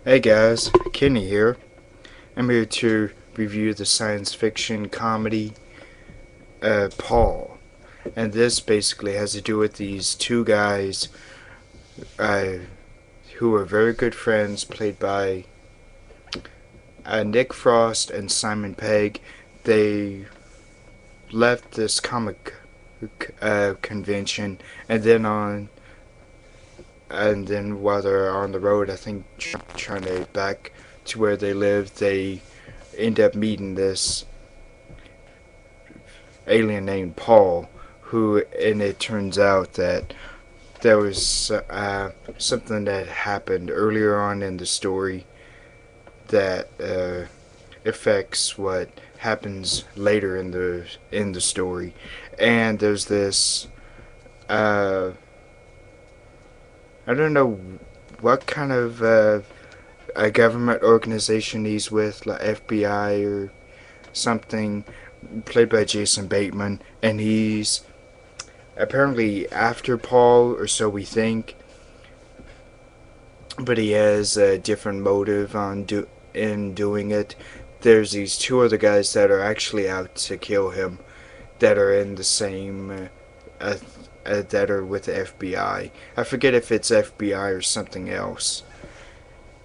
Hey guys, Kenny here. I'm here to review the science fiction comedy Paul. And this basically has to do with these two guys uh, who are very good friends, played by Nick Frost and Simon Pegg. They left this comic convention, and then while they're on the road, I think trying to back to where they live, they end up meeting this alien named Paul, and it turns out that there was something that happened earlier on in the story that affects what happens later in the story, and there's this I don't know what kind of a government organization he's with, like FBI or something, played by Jason Bateman, and he's apparently after Paul, or so we think, but he has a different motive in doing it. There's these two other guys that are actually out to kill him, that are in the same, that are with the FBI. I forget if it's FBI or something else.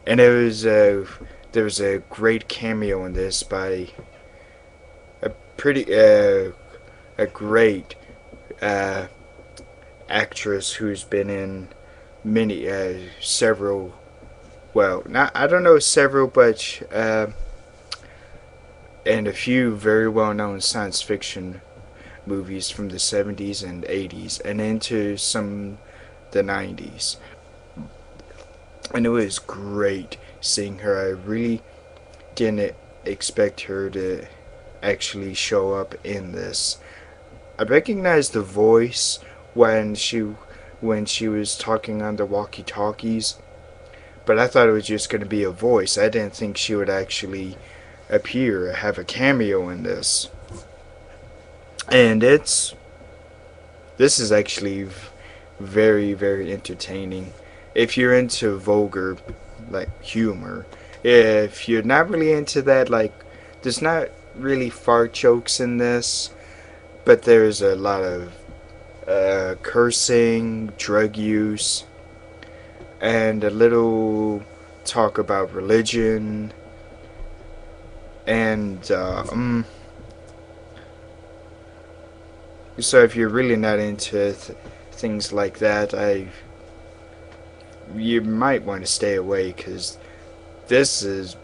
And there was a great cameo in this by a pretty a great uh, actress who's been in many several, well, not, I don't know, several, but and a few very well known science fiction movies from the 70s and 80s and into some the 90s. And it was great seeing her. I really didn't expect her to actually show up in this. I recognized the voice when she was talking on the walkie-talkies, but I thought it was just going to be a voice. I didn't think she would actually appear, have a cameo in this. And this is actually very, very entertaining. If you're into vulgar, like, humor, if you're not really into that, like, there's not really fart jokes in this, but there's a lot of cursing, drug use, and a little talk about religion, and so if you're really not into things like that, you might want to stay away, because this is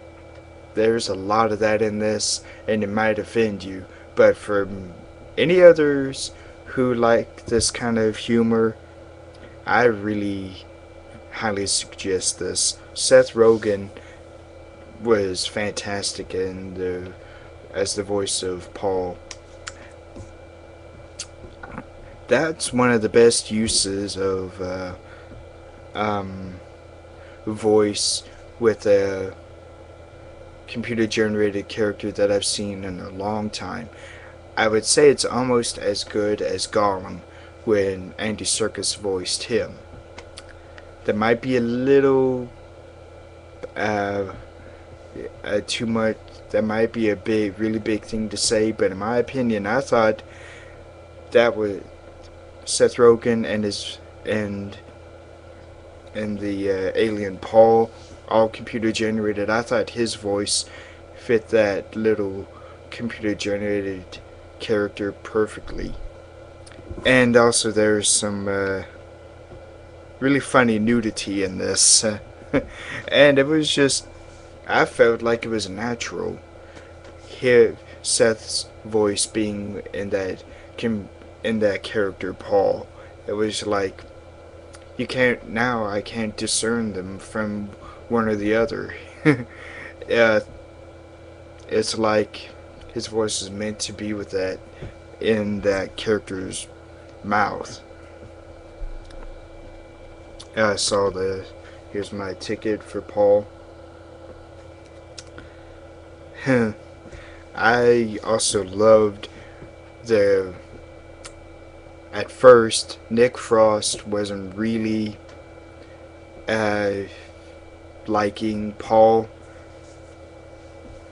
there's a lot of that in this, and it might offend you. But for any others who like this kind of humor, I really highly suggest this. Seth Rogen was fantastic as the voice of Paul. That's one of the best uses of voice with a computer generated character that I've seen in a long time. I would say it's almost as good as Gollum when Andy Serkis voiced him. That might be a little too much. That might be a really big thing to say, but in my opinion, I thought that was Seth Rogen and the alien Paul, all computer generated. I thought his voice fit that little computer generated character perfectly. And also there's some really funny nudity in this. And it was just, I felt like it was natural. Hear Seth's voice being in that character Paul. It was like, I can't discern them from one or the other. It's like his voice is meant to be with that, in that character's mouth. I saw here's my ticket for Paul. I also loved the at first Nick Frost wasn't really uh, liking Paul,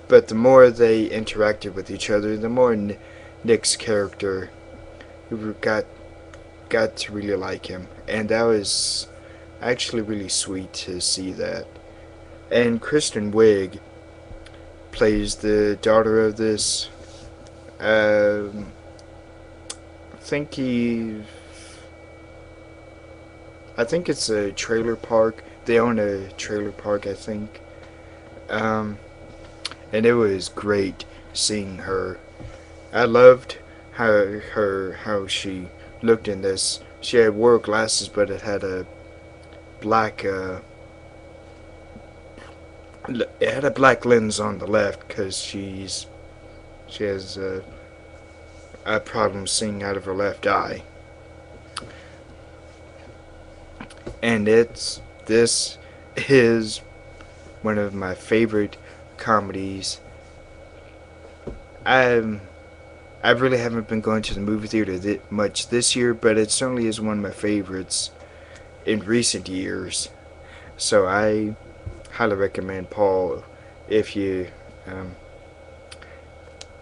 but the more they interacted with each other, the more Nick's character got got to really like him, and that was actually really sweet to see that. And Kristen Wiig plays the daughter of this. Um, I think he. I think it's a trailer park. They own a trailer park, I think. Um, and it was great seeing her. I loved how she looked in this. She had wore glasses, but it had a black it had a black lens on the left because she has a problem seeing out of her left eye, and this is one of my favorite comedies. I I really haven't been going to the movie theater much this year, but it certainly is one of my favorites in recent years. So I highly recommend Paul if you. Um,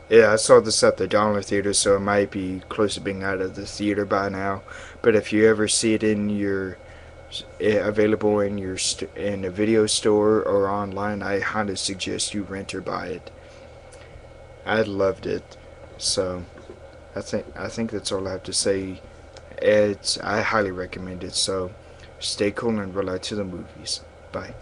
yeah, I saw this at the Dollar Theater, so it might be close to being out of the theater by now. But if you ever see it in your available in your in a video store or online, I highly suggest you rent or buy it. I loved it, so I think that's all I have to say. I highly recommend it. So stay cool and relax to the movies. Bye.